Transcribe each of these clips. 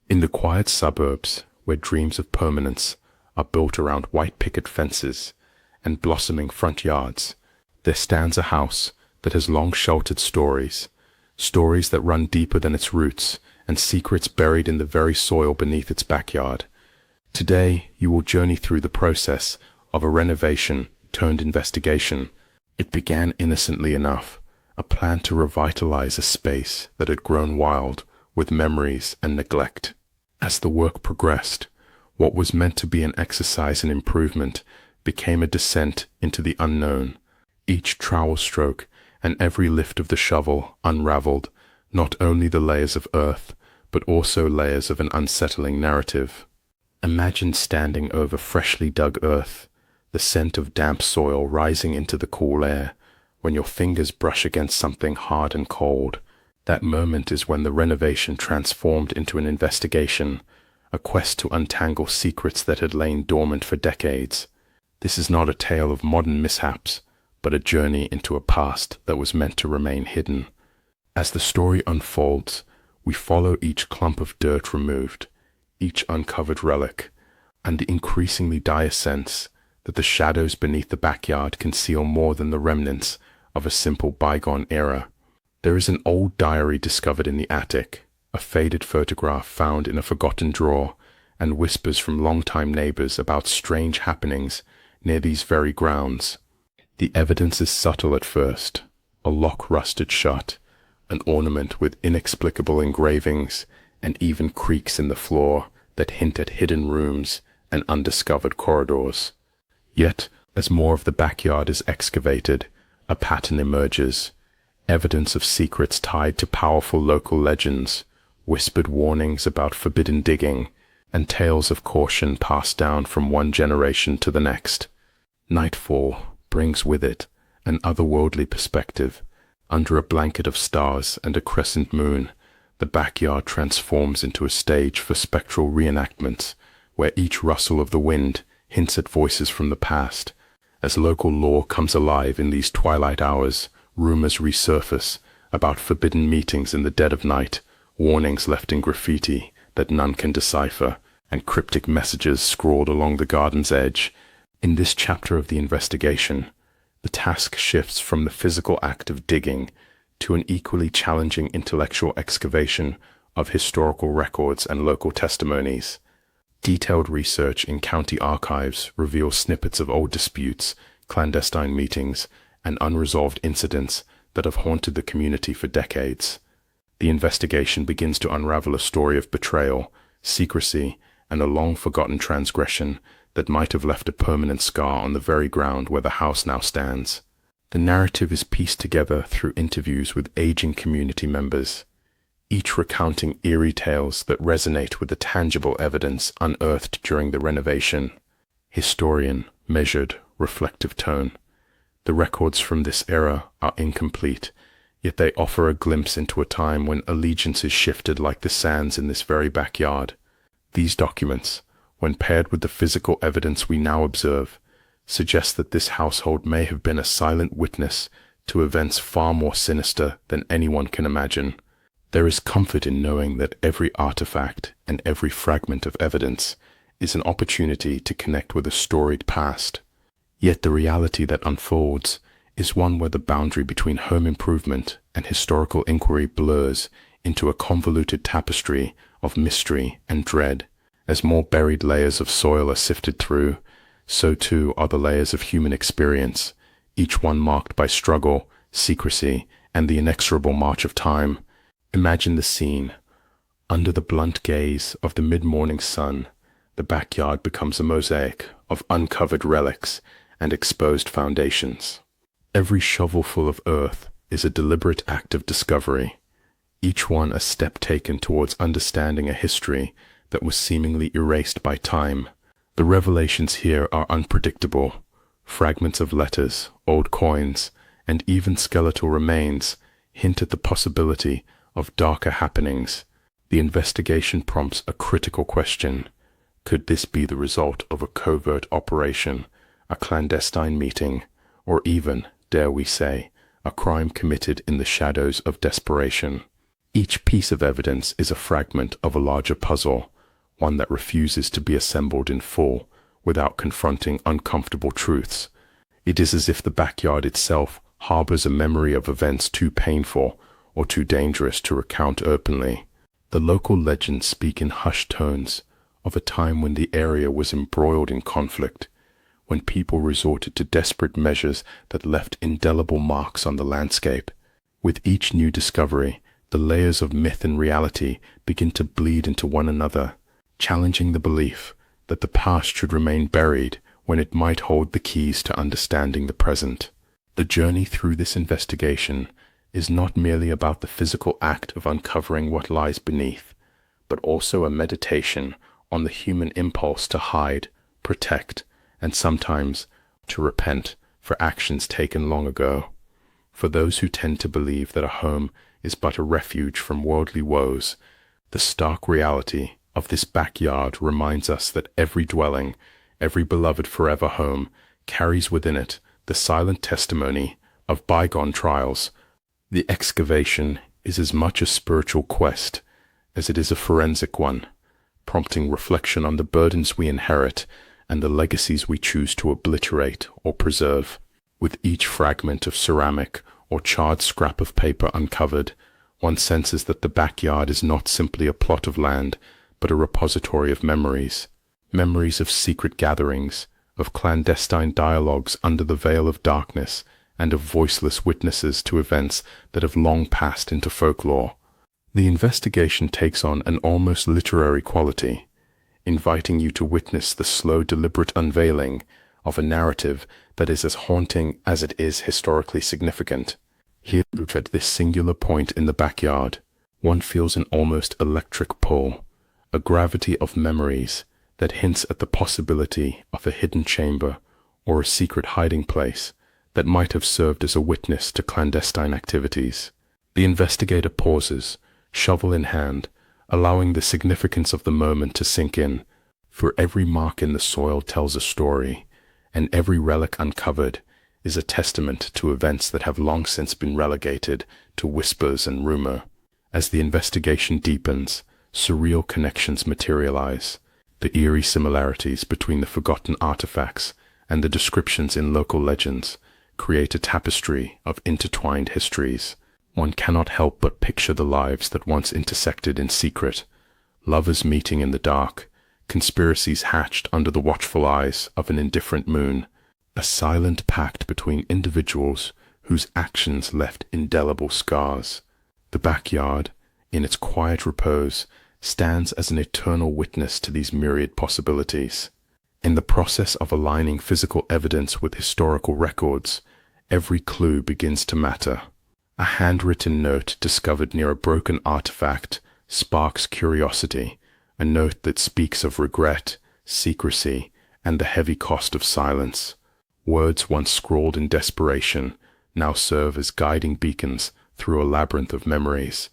In the quiet suburbs, where dreams of permanence are built around white picket fences and blossoming front yards, there stands a house that has long sheltered stories, stories that run deeper than its roots and secrets buried in the very soil beneath its backyard. Today, you will journey through the process of a renovation turned investigation. It began innocently enough, a plan to revitalize a space that had grown wild with memories and neglect. As the work progressed, what was meant to be an exercise in improvement became a descent into the unknown. Each trowel stroke and every lift of the shovel unraveled not only the layers of earth, but also layers of an unsettling narrative. Imagine standing over freshly dug earth, the scent of damp soil rising into the cool air, when your fingers brush against something hard and cold. That moment is when the renovation transformed into an investigation, a quest to untangle secrets that had lain dormant for decades. This is not a tale of modern mishaps, but a journey into a past that was meant to remain hidden. As the story unfolds, we follow each clump of dirt removed, each uncovered relic, and the increasingly dire sense that the shadows beneath the backyard conceal more than the remnants of a simple bygone era. There is an old diary discovered in the attic, a faded photograph found in a forgotten drawer, and whispers from longtime neighbors about strange happenings near these very grounds. The evidence is subtle at first, a lock rusted shut, an ornament with inexplicable engravings, and even creaks in the floor that hint at hidden rooms and undiscovered corridors. Yet, as more of the backyard is excavated, a pattern emerges, evidence of secrets tied to powerful local legends, whispered warnings about forbidden digging, and tales of caution passed down from one generation to the next. Nightfall brings with it an otherworldly perspective. Under a blanket of stars and a crescent moon, the backyard transforms into a stage for spectral reenactments, where each rustle of the wind hints at voices from the past. As local lore comes alive in these twilight hours, rumors resurface about forbidden meetings in the dead of night, warnings left in graffiti that none can decipher, and cryptic messages scrawled along the garden's edge. In this chapter of the investigation, the task shifts from the physical act of digging to an equally challenging intellectual excavation of historical records and local testimonies. Detailed research in county archives reveals snippets of old disputes, clandestine meetings, and unresolved incidents that have haunted the community for decades. The investigation begins to unravel a story of betrayal, secrecy, and a long-forgotten transgression that might have left a permanent scar on the very ground where the house now stands. The narrative is pieced together through interviews with aging community members, each recounting eerie tales that resonate with the tangible evidence unearthed during the renovation. Historian, measured, reflective tone. The records from this era are incomplete, yet they offer a glimpse into a time when allegiances shifted like the sands in this very backyard. These documents, when paired with the physical evidence we now observe, suggest that this household may have been a silent witness to events far more sinister than anyone can imagine. There is comfort in knowing that every artifact and every fragment of evidence is an opportunity to connect with a storied past. Yet the reality that unfolds is one where the boundary between home improvement and historical inquiry blurs into a convoluted tapestry of mystery and dread. As more buried layers of soil are sifted through, so too are the layers of human experience, each one marked by struggle, secrecy, and the inexorable march of time. Imagine the scene. Under the blunt gaze of the mid-morning sun, the backyard becomes a mosaic of uncovered relics and exposed foundations. Every shovelful of earth is a deliberate act of discovery, each one a step taken towards understanding a history that was seemingly erased by time. The revelations here are unpredictable. Fragments of letters, old coins, and even skeletal remains hint at the possibility of darker happenings. The investigation prompts a critical question. Could this be the result of a covert operation, a clandestine meeting, or even, dare we say, a crime committed in the shadows of desperation? Each piece of evidence is a fragment of a larger puzzle, one that refuses to be assembled in full without confronting uncomfortable truths. It is as if the backyard itself harbors a memory of events too painful or too dangerous to recount openly. The local legends speak in hushed tones of a time when the area was embroiled in conflict, when people resorted to desperate measures that left indelible marks on the landscape. With each new discovery, the layers of myth and reality begin to bleed into one another, challenging the belief that the past should remain buried when it might hold the keys to understanding the present. The journey through this investigation is not merely about the physical act of uncovering what lies beneath, but also a meditation on the human impulse to hide, protect, and sometimes to repent for actions taken long ago. For those who tend to believe that a home is but a refuge from worldly woes, the stark reality of this backyard reminds us that every dwelling, every beloved forever home, carries within it the silent testimony of bygone trials. The excavation is as much a spiritual quest as it is a forensic one, prompting reflection on the burdens we inherit and the legacies we choose to obliterate or preserve. With each fragment of ceramic or charred scrap of paper uncovered, one senses that the backyard is not simply a plot of land, but a repository of memories. Memories of secret gatherings, of clandestine dialogues under the veil of darkness, and of voiceless witnesses to events that have long passed into folklore. The investigation takes on an almost literary quality, inviting you to witness the slow, deliberate unveiling of a narrative that is as haunting as it is historically significant. Here, at this singular point in the backyard, one feels an almost electric pull, a gravity of memories that hints at the possibility of a hidden chamber or a secret hiding place that might have served as a witness to clandestine activities. The investigator pauses, shovel in hand, allowing the significance of the moment to sink in. For every mark in the soil tells a story, and every relic uncovered is a testament to events that have long since been relegated to whispers and rumor. As the investigation deepens, surreal connections materialize. The eerie similarities between the forgotten artifacts and the descriptions in local legends create a tapestry of intertwined histories. One cannot help but picture the lives that once intersected in secret, lovers meeting in the dark, conspiracies hatched under the watchful eyes of an indifferent moon, a silent pact between individuals whose actions left indelible scars. The backyard, in its quiet repose, stands as an eternal witness to these myriad possibilities. In the process of aligning physical evidence with historical records, every clue begins to matter. A handwritten note discovered near a broken artifact sparks curiosity, a note that speaks of regret, secrecy, and the heavy cost of silence. Words once scrawled in desperation now serve as guiding beacons through a labyrinth of memories.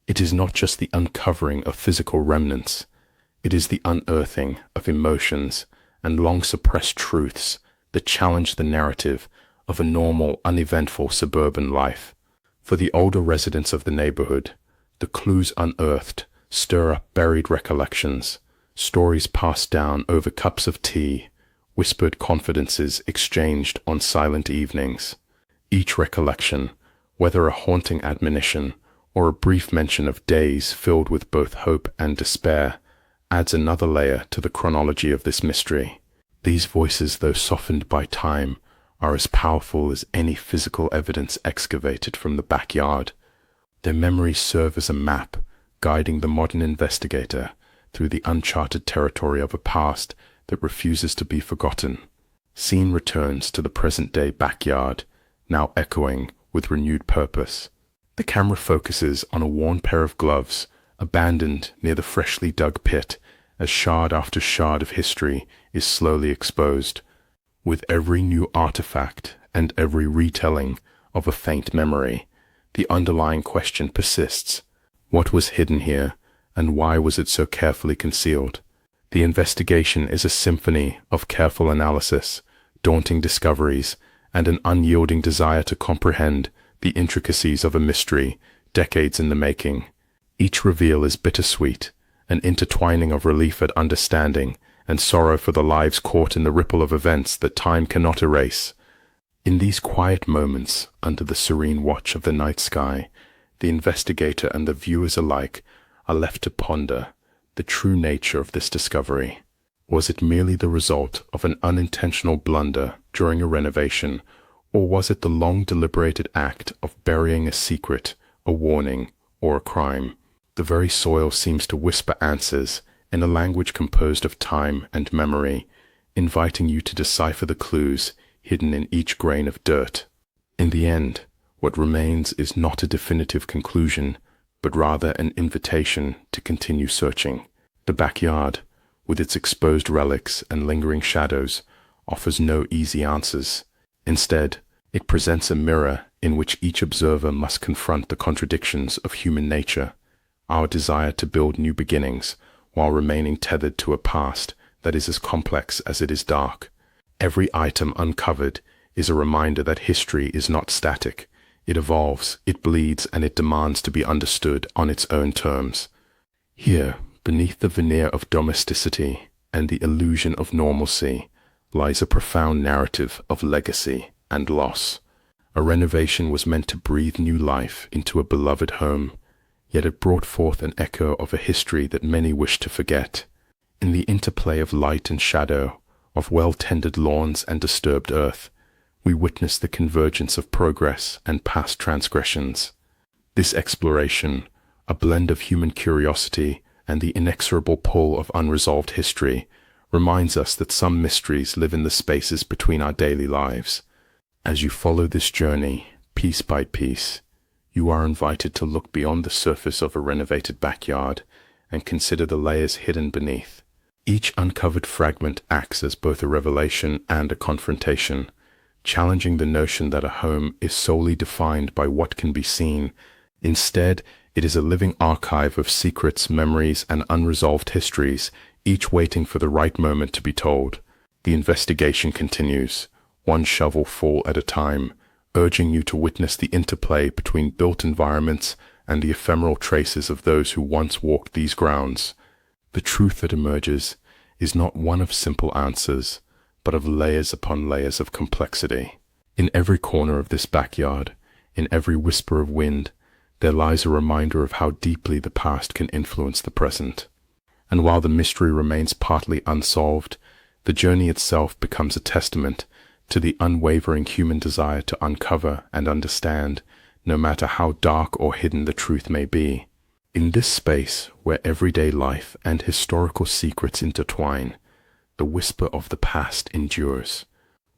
It is not just the uncovering of physical remnants, it is the unearthing of emotions and long-suppressed truths that challenge the narrative of a normal, uneventful suburban life. For the older residents of the neighborhood, the clues unearthed stir up buried recollections, stories passed down over cups of tea, whispered confidences exchanged on silent evenings. Each recollection, whether a haunting admonition or a brief mention of days filled with both hope and despair, adds another layer to the chronology of this mystery. These voices, though softened by time, are as powerful as any physical evidence excavated from the backyard. Their memories serve as a map, guiding the modern investigator through the uncharted territory of a past that refuses to be forgotten. Scene returns to the present-day backyard, now echoing with renewed purpose. The camera focuses on a worn pair of gloves, abandoned near the freshly dug pit, as shard after shard of history is slowly exposed. With every new artifact and every retelling of a faint memory, the underlying question persists. What was hidden here, and why was it so carefully concealed? The investigation is a symphony of careful analysis, daunting discoveries, and an unyielding desire to comprehend the intricacies of a mystery decades in the making. Each reveal is bittersweet, an intertwining of relief at understanding and sorrow for the lives caught in the ripple of events that time cannot erase. In these quiet moments, under the serene watch of the night sky, the investigator and the viewers alike are left to ponder the true nature of this discovery. Was it merely the result of an unintentional blunder during a renovation, or was it the long deliberated act of burying a secret, a warning, or a crime? The very soil seems to whisper answers in a language composed of time and memory, inviting you to decipher the clues hidden in each grain of dirt. In the end, what remains is not a definitive conclusion, but rather an invitation to continue searching. The backyard, with its exposed relics and lingering shadows, offers no easy answers. Instead, it presents a mirror in which each observer must confront the contradictions of human nature, our desire to build new beginnings while remaining tethered to a past that is as complex as it is dark. Every item uncovered is a reminder that history is not static. It evolves, it bleeds, and it demands to be understood on its own terms. Here, beneath the veneer of domesticity and the illusion of normalcy, lies a profound narrative of legacy and loss. A renovation was meant to breathe new life into a beloved home, yet it brought forth an echo of a history that many wish to forget. In the interplay of light and shadow, of well-tended lawns and disturbed earth, we witness the convergence of progress and past transgressions. This exploration, a blend of human curiosity and the inexorable pull of unresolved history, reminds us that some mysteries live in the spaces between our daily lives. As you follow this journey, piece by piece, you are invited to look beyond the surface of a renovated backyard and consider the layers hidden beneath. Each uncovered fragment acts as both a revelation and a confrontation, challenging the notion that a home is solely defined by what can be seen. Instead, it is a living archive of secrets, memories, and unresolved histories, each waiting for the right moment to be told. The investigation continues, one shovelful at a time, urging you to witness the interplay between built environments and the ephemeral traces of those who once walked these grounds. The truth that emerges is not one of simple answers, but of layers upon layers of complexity. In every corner of this backyard, in every whisper of wind, there lies a reminder of how deeply the past can influence the present. And while the mystery remains partly unsolved, the journey itself becomes a testament to the unwavering human desire to uncover and understand, no matter how dark or hidden the truth may be. In this space, where everyday life and historical secrets intertwine, the whisper of the past endures.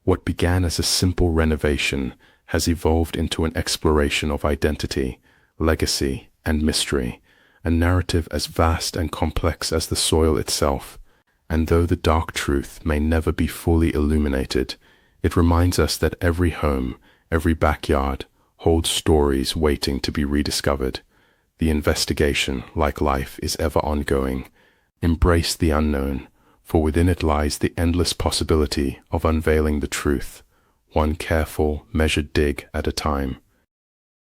What began as a simple renovation has evolved into an exploration of identity, legacy, and mystery, a narrative as vast and complex as the soil itself. And though the dark truth may never be fully illuminated, it reminds us that every home, every backyard, holds stories waiting to be rediscovered. The investigation, like life, is ever ongoing. Embrace the unknown, for within it lies the endless possibility of unveiling the truth, one careful, measured dig at a time.